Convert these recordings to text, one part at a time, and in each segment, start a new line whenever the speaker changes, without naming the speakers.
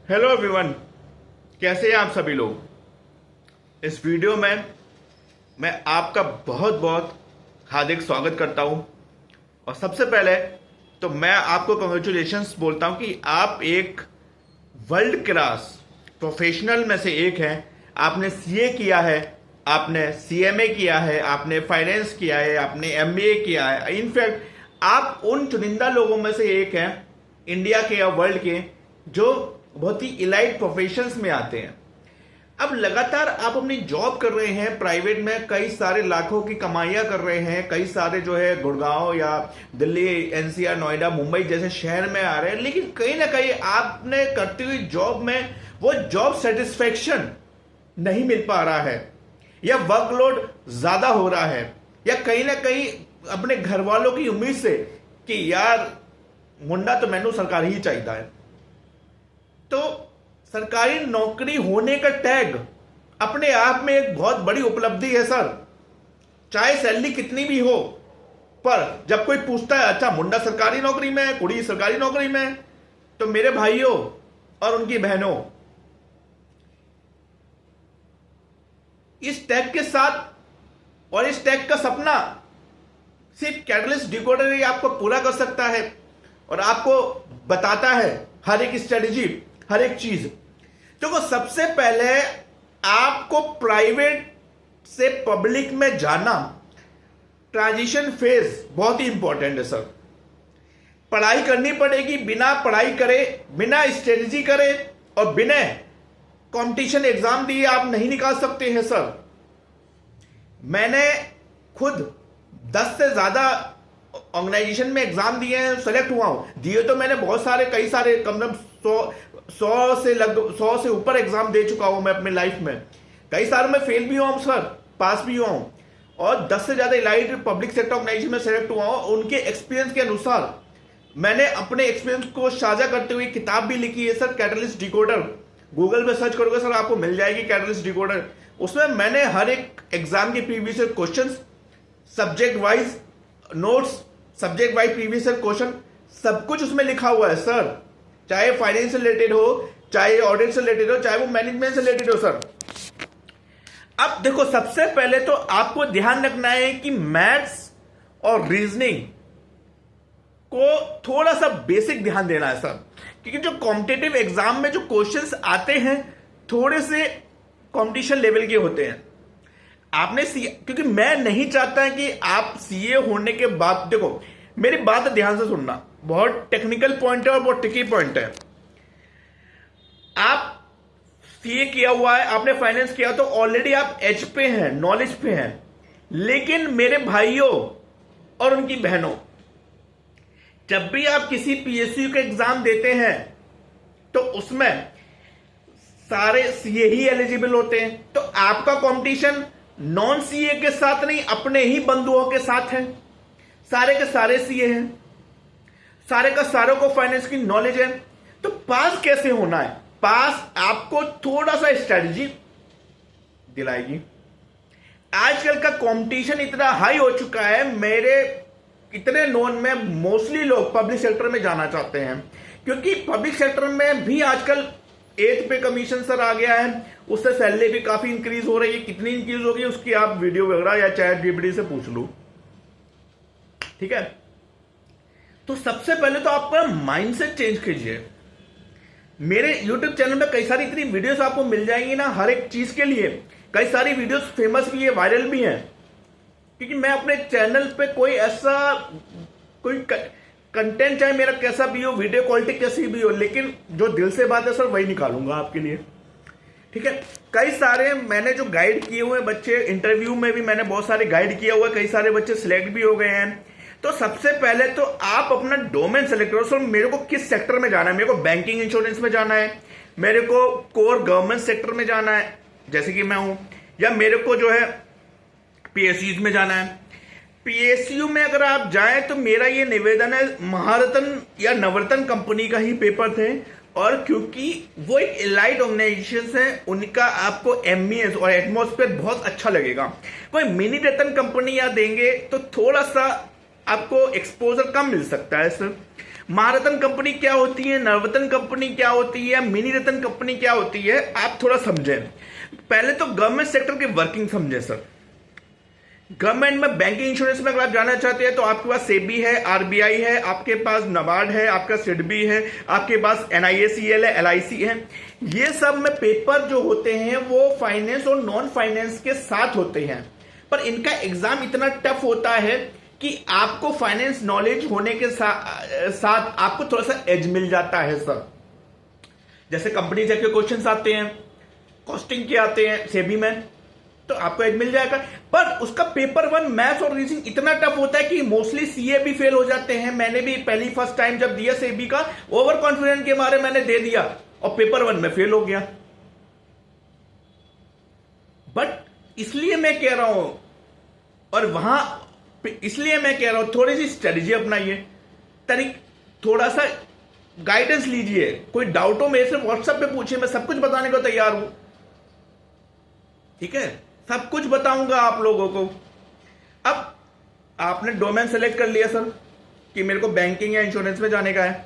Hello everyone, कैसे हैं आप सभी लोग। इस वीडियो में मैं आपका बहुत बहुत हार्दिक स्वागत करता हूं। और सबसे पहले तो मैं आपको कंग्रेचुलेशंस बोलता हूं कि आप एक वर्ल्ड क्लास प्रोफेशनल में से एक हैं। आपने सीए किया है, आपने सीएमए किया है, आपने फाइनेंस किया है, आपने एमबीए किया है। इनफैक्ट आप उन चुनिंदा लोगों में से एक हैं इंडिया के या वर्ल्ड के जो बहुत ही इलाइट प्रोफेशंस में आते हैं। अब लगातार आप अपनी जॉब कर रहे हैं प्राइवेट में, कई सारे लाखों की कमाइयां कर रहे हैं, कई सारे जो है गुड़गांव या दिल्ली, एनसीआर, नोएडा, मुंबई जैसे शहर में आ रहे हैं, लेकिन कहीं ना कहीं आपने करती हुई जॉब में वो जॉब सेटिस्फेक्शन नहीं मिल पा रहा है, या वर्कलोड ज्यादा हो रहा है, या कहीं ना कहीं अपने घर वालों की उम्मीद से कि यार मुंडा तो मैनू सरकारी ही चाहिए है। तो सरकारी नौकरी होने का टैग अपने आप में एक बहुत बड़ी उपलब्धि है सर, चाहे सैलरी कितनी भी हो। पर जब कोई पूछता है अच्छा मुंडा सरकारी नौकरी में है, कुड़ी सरकारी नौकरी में है, तो मेरे भाइयों और उनकी बहनों, इस टैग के साथ और इस टैग का सपना सिर्फ कैटलिस्ट डिकोडर ही आपको पूरा कर सकता है और आपको बताता है हर एक स्ट्रेटेजी, हर एक चीज। देखो, सबसे पहले आपको प्राइवेट से पब्लिक में जाना, ट्रांजिशन फेज बहुत ही इंपॉर्टेंट है सर। पढ़ाई करनी पड़ेगी, बिना पढ़ाई करे, बिना स्ट्रेटेजी करे और बिना कंपटीशन एग्जाम दिए आप नहीं निकाल सकते हैं सर। मैंने खुद 10 से ज्यादा ऑर्गेनाइजेशन में एग्जाम दिए हैं, सेलेक्ट हुआ हूं। दिए तो मैंने बहुत सारे, कई सारे, कम से कम 100 से ऊपर एग्जाम दे चुका हूं मैं अपने लाइफ में। कई सारे में फेल भी हुआ हूं सर, पास भी हुआ हूं, और 10 से ज्यादा इलाइट पब्लिक सेक्टर ऑर्गेनाइजेशन में सेलेक्ट हुआ हूं। उनके एक्सपीरियंस के अनुसार मैंने अपने एक्सपीरियंस को साझा करते हुए किताब भी लिखी है सर, कैटलिस्ट डिकोडर। गूगल पे सर्च करोगे सर, आपको मिल जाएगी कैटलिस्ट डिकोडर। उसमें मैंने हर एक एग्जाम के previous year question, subject wise notes, subject wise previous year question, सब कुछ उसमें लिखा हुआ है सर। चाहे फाइनेंस से रिलेटेड हो, चाहे ऑडिट से रिलेटेड हो, चाहे वो मैनेजमेंट से रिलेटेड हो सर। अब देखो, सबसे पहले तो आपको ध्यान रखना है कि मैथ्स और रीजनिंग को थोड़ा सा बेसिक ध्यान देना है सर, क्योंकि जो कॉम्पिटिटिव एग्जाम में जो क्वेश्चंस आते हैं थोड़े से कंपटीशन लेवल के होते हैं। आपने क्योंकि मैं नहीं चाहता कि आप सीए होने के बाद, देखो मेरी बात ध्यान से सुनना, बहुत टेक्निकल पॉइंट है और बहुत ट्रिकी पॉइंट है। आप सीए किया हुआ है, आपने फाइनेंस किया, तो ऑलरेडी आप एज पे हैं, नॉलेज पे हैं। लेकिन मेरे भाइयों और उनकी बहनों, जब भी आप किसी पीएसयू का एग्जाम देते हैं तो उसमें सारे सीए ही एलिजिबल होते हैं। तो आपका कंपटीशन नॉन सीए के साथ नहीं, अपने ही बंधुओं के साथ है। सारे के सारे सीए हैं, सारे का सारों को फाइनेंस की नॉलेज है। तो पास कैसे होना है? पास आपको थोड़ा सा स्ट्रेटजी दिलाएगी। आजकल का कंपटीशन इतना हाई हो चुका है, मेरे इतने नोन में मोस्टली लोग पब्लिक सेक्टर में जाना चाहते हैं, क्योंकि पब्लिक सेक्टर में भी आजकल 8 पे कमीशन सर आ गया है, उससे सैलरी भी काफी इंक्रीज हो रही है। कितनी इंक्रीज होगी उसकी आप वीडियो वगैरह या चैट जीपीटी से पूछ लो, ठीक है। तो सबसे पहले तो आपका माइंडसेट चेंज कीजिए। मेरे YouTube चैनल में कई सारी इतनी वीडियोस आपको मिल जाएंगी ना, हर एक चीज के लिए। कई सारी वीडियोस फेमस भी है, वायरल भी है, क्योंकि मैं अपने चैनल पे कोई कंटेंट, चाहे मेरा कैसा भी हो, वीडियो क्वालिटी कैसी भी हो, लेकिन जो दिल से बात है सर वही निकालूंगा आपके लिए, ठीक है। कई सारे मैंने जो गाइड किए हुए बच्चे, इंटरव्यू में भी मैंने बहुत सारे गाइड किया हुआ है, कई सारे बच्चे सिलेक्ट भी हो गए हैं। तो सबसे पहले तो आप अपना डोमेन सेलेक्ट करो। सर मेरे को किस सेक्टर में जाना है? मेरे को बैंकिंग इंश्योरेंस में जाना है, मेरे को कोर गवर्नमेंट सेक्टर में जाना है जैसे कि मैं हूं, या मेरे को जो है पीएसयू में जाना है। पीएसयू में अगर आप जाएं तो मेरा ये निवेदन है, महारत्न या नवरत्न कंपनी का ही पेपर थे, और क्योंकि वो एक एलाइड ऑर्गेनाइजेशन है, उनका आपको एमईएस और एटमॉस्फेयर बहुत अच्छा लगेगा। कोई मिनी रत्न कंपनी या देंगे तो थोड़ा सा आपको एक्सपोजर कम मिल सकता है सर। महारत्न कंपनी क्या होती है, नवरत्न कंपनी क्या होती है, मिनी रत्न कंपनी क्या होती है, आप थोड़ा समझें। पहले तो गवर्नमेंट सेक्टर की वर्किंग समझें सर। गवर्नमेंट में बैंकिंग इंश्योरेंस में अगर आप जाना चाहते हैं तो आपके पास सेबी है, आरबीआई है, आपके पास नबार्ड है, आपका सिडबी है, आपके पास एनआईएसीएल है, एलआईसी है। ये सब में पेपर जो होते हैं वो फाइनेंस और नॉन फाइनेंस के साथ होते हैं, पर इनका एग्जाम इतना टफ होता है कि आपको फाइनेंस नॉलेज होने के साथ आपको थोड़ा सा एज मिल जाता है सर। जैसे कंपनी चेक के क्वेश्चंस आते हैं, कॉस्टिंग के आते हैं सेबी में, तो आपको एज मिल जाएगा। पर उसका पेपर 1 मैथ्स और रीजनिंग इतना टफ होता है कि मोस्टली सीए भी फेल हो जाते हैं। मैंने भी पहली फर्स्ट टाइम जब दिया सेबी का, ओवर कॉन्फिडेंट के मारे मैंने दे दिया और पेपर 1 में फेल हो गया। बट इसलिए मैं कह रहा हूं, और वहां इसलिए मैं कह रहा हूं थोड़ी सी स्ट्रेटेजी अपनाइए, थोड़ा सा गाइडेंस लीजिए। कोई डाउट हो मेरे से व्हाट्सएप पे पूछिए, मैं सब कुछ बताने को तैयार हूं। ठीक है, सब कुछ बताऊंगा आप लोगों को। अब आपने डोमेन सेलेक्ट कर लिया सर कि मेरे को बैंकिंग या इंश्योरेंस में जाने का है,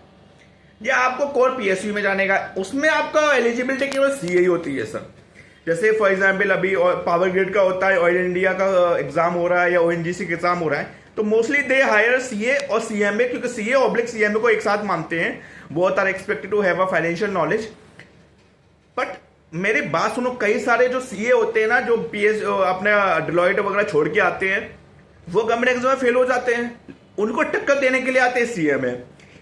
या आपको कोर पीएसयू में जाने का है। उसमें आपका एलिजिबिलिटी केवल सीए ही होती है सर। जैसे फॉर एग्जांपल अभी पावर ग्रिड का होता है, ऑयल इंडिया का एग्जाम हो रहा है, या ओएनजीसी का एग्जाम हो रहा है, तो मोस्टली दे हायर सीए और सीएमए, क्योंकि सीए ऑब्लिक सीएमए को एक साथ मानते हैं। Both are expected to have a financial knowledge. But मेरी बात सुनो, कई सारे जो सीए होते हैं ना, जो पीएस अपने डिलॉयट वगैरह छोड़ के आते हैं, वो गवर्नमेंट एग्जाम में फेल हो जाते हैं। उनको टक्कर देने के लिए आते हैं सीएमए।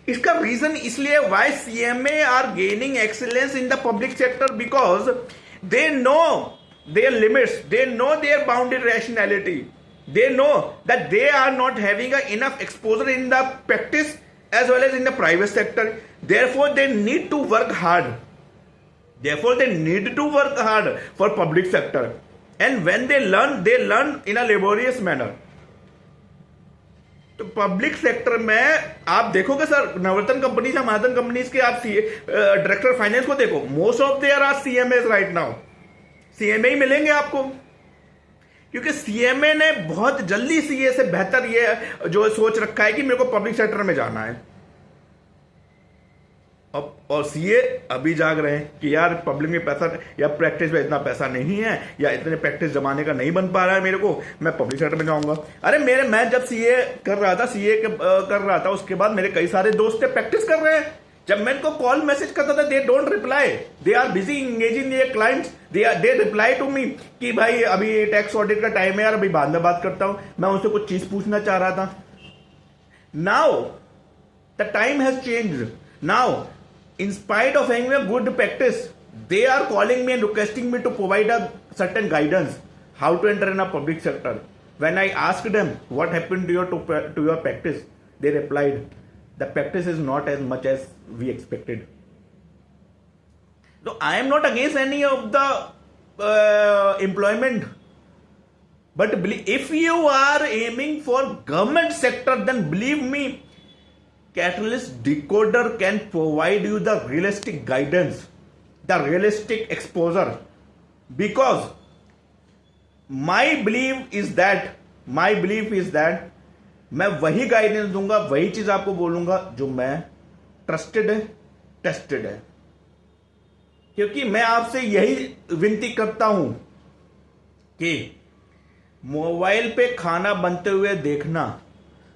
इसका रीजन इसलिए why CMA are gaining excellence in the public sector, because they know their limits, they know their bounded rationality, they know that they are not having enough exposure in the practice as well as in the private sector. Therefore they need to work hard, for public sector, and when they learn in a laborious manner. तो public sector में आप देखोगे sir, नवरत्न companies या महारत्न companies के आप director finance को देखो, most of their are CMA right now. CMA ही मिलेंगे आपको, क्योंकि सीएमए ने बहुत जल्दी सीए से बेहतर ये जो सोच रखा है कि मेरे को पब्लिक सेक्टर में जाना है। अब और सीए अभी जाग रहे हैं कि यार पब्लिक में पैसा या प्रैक्टिस में इतना पैसा नहीं है, या इतने प्रैक्टिस जमाने का नहीं बन पा रहा है मेरे को, मैं पब्लिक सेक्टर में जाऊंगा। अरे मैं जब सीए कर रहा था, उसके बाद मेरे कई सारे दोस्त प्रैक्टिस कर रहे हैं। जब मैं इनको कॉल मैसेज करता था, they don't reply, they are busy engaging their clients, they reply to me कि भाई अभी टैक्स ऑडिट का टाइम है यार, अभी बाद में बात करता हूं। मैं उनसे कुछ चीज पूछना चाह रहा था। Now the time has changed. Now in spite of having a good practice, they are calling me and requesting me to provide a certain guidance how to enter in a public sector. When I asked them what happened to your practice, they replied, the practice is not as much as we expected. So I am not against any of the employment, but if you are aiming for government sector, then believe me, Catalyst Decoder can provide you the realistic guidance, the realistic exposure, because my belief is that मैं वही guidance दूंगा, वही चीज आपको बोलूंगा जो मैं trusted है, टेस्टेड है। क्योंकि मैं आपसे यही विनती करता हूं कि मोबाइल पे खाना बनते हुए देखना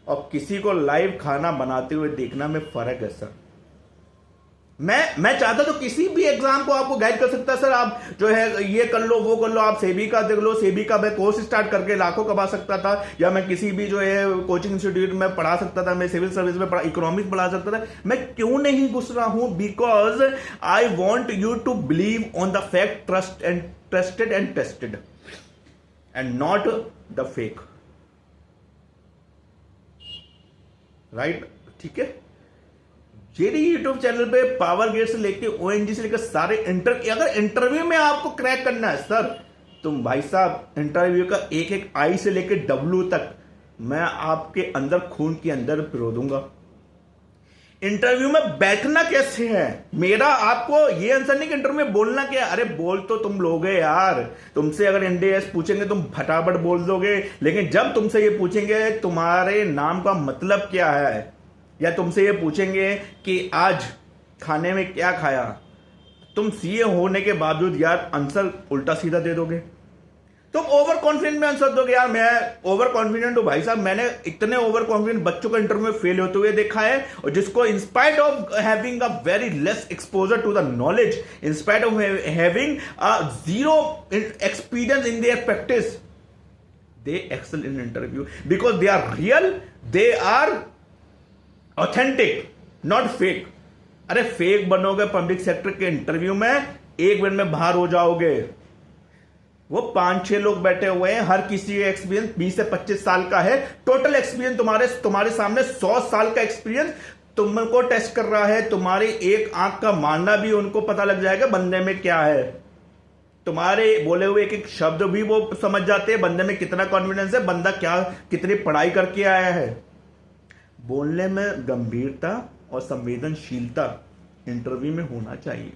और किसी को लाइव खाना बनाते हुए देखना में फर्क है सर। मैं चाहता तो किसी भी एग्जाम को आपको गाइड कर सकता सर। आप जो है ये कर लो, वो कर लो, आप सेबी का देख लो, सेबी का मैं कोर्स स्टार्ट करके लाखों कमा सकता था, या मैं किसी भी जो है कोचिंग इंस्टीट्यूट में पढ़ा सकता था, मैं सिविल सर्विस में इकोनॉमिक्स पढ़ा सकता था। मैं क्यों नहीं घुस रहा हूं? Because I want you to believe on the fact, trusted and tested, and not the fake. Right? ठीक है। जेडी यूट्यूब चैनल पे पावर ग्रिड से लेके ओएनजी से लेकर सारे अगर इंटरव्यू में आपको क्रैक करना है सर, तुम भाई साहब इंटरव्यू का एक एक आई से लेकर डब्ल्यू तक मैं आपके अंदर खून के अंदर पिरो दूंगा। इंटरव्यू में बैठना कैसे है मेरा आपको ये आंसर नहीं कि इंटरव्यू में बोलना क्या है। अरे बोल तो तुम लोगे यार, तुमसे अगर NDAS पूछेंगे तुम फटाफट बोल दोगे, लेकिन जब तुमसे ये पूछेंगे तुम्हारे नाम का मतलब क्या है या तुमसे ये पूछेंगे कि आज खाने में क्या खाया, तुम सीए होने के बावजूद यार आंसर उल्टा सीधा दे दोगे। तुम ओवर कॉन्फिडेंट में आंसर दोगे, यार मैं ओवर कॉन्फिडेंट हूं भाई साहब, मैंने इतने ओवर कॉन्फिडेंट बच्चों को इंटरव्यू में फेल होते हुए देखा है, और जिसको in spite of having a very less exposure to the knowledge, in spite of having a zero experience in their practice, they excel in interview because they are real, they are authentic, not fake। अरे fake बनोगे public sector के interview में, एक minute में बाहर हो जाओगे। वो 5-6 लोग बैठे हुए हैं, हर किसी का एक्सपीरियंस 20 से 25 साल का है, टोटल एक्सपीरियंस तुम्हारे सामने 100 साल का एक्सपीरियंस तुमको टेस्ट कर रहा है। तुम्हारी एक आंख का मानना भी उनको पता लग जाएगा बंदे में क्या है, तुम्हारे बोले हुए एक एक शब्द भी वो समझ जाते हैं, बंदे में कितना कॉन्फिडेंस है, बंदा क्या कितनी पढ़ाई करके आया है। बोलने में गंभीरता और संवेदनशीलता इंटरव्यू में होना चाहिए।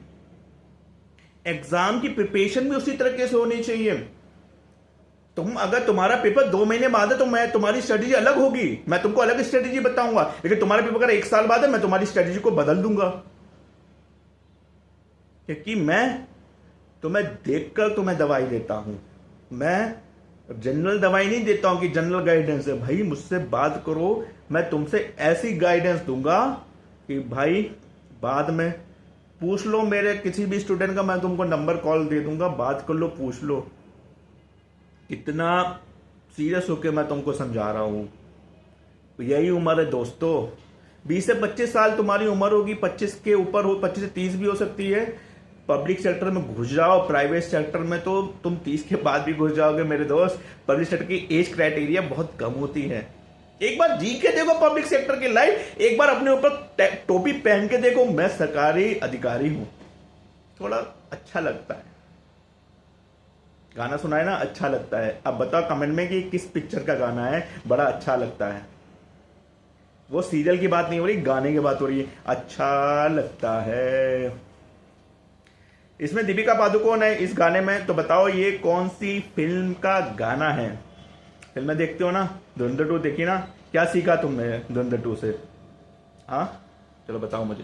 एग्जाम की प्रिपरेशन भी उसी तरीके से होनी चाहिए। अगर तुम्हारा पेपर 2 महीने बाद है तो मैं तुम्हारी स्ट्रेटेजी अलग होगी, मैं तुमको अलग स्ट्रेटेजी बताऊंगा, लेकिन तुम्हारा पेपर अगर 1 साल बाद है मैं तुम्हारी स्ट्रेटेजी को बदल दूंगा, क्योंकि मैं तुम्हें देखकर तुम्हें दवाई देता हूं। मैं जनरल दवाई नहीं देता हूं कि जनरल गाइडेंस है, भाई मुझसे बात करो, मैं तुमसे ऐसी गाइडेंस दूंगा कि भाई बाद में पूछ लो मेरे किसी भी स्टूडेंट का, मैं तुमको नंबर कॉल दे दूंगा, बात कर लो, पूछ लो। इतना सीरियस होकर मैं तुमको समझा रहा हूं। यही उम्र है दोस्तों, 20 से 25 साल तुम्हारी उम्र होगी, 25 के ऊपर हो, 25 से 30 भी हो सकती है। पब्लिक सेक्टर में घुस जाओ, प्राइवेट सेक्टर में तो तुम 30 के बाद भी घुस जाओगे मेरे दोस्त। पब्लिक सेक्टर की एज क्राइटेरिया बहुत कम होती है। एक बार जी के देखो पब्लिक सेक्टर की लाइफ, एक बार अपने ऊपर टोपी पहन के देखो, मैं सरकारी अधिकारी हूं, थोड़ा अच्छा लगता है। गाना सुनाए ना, अच्छा लगता है। अब बताओ कमेंट में कि किस पिक्चर का गाना है बड़ा अच्छा लगता है। वो सीरियल की बात नहीं हो रही, गाने की बात हो रही है, अच्छा लगता है। इसमें दीपिका पादुकोण है इस गाने में, तो बताओ ये कौन सी फिल्म का गाना है। फिल्में देखते हो ना, धुरंधर 2 देखी ना, क्या सीखा तुमने धुरंधर 2 से? हाँ चलो बताओ मुझे।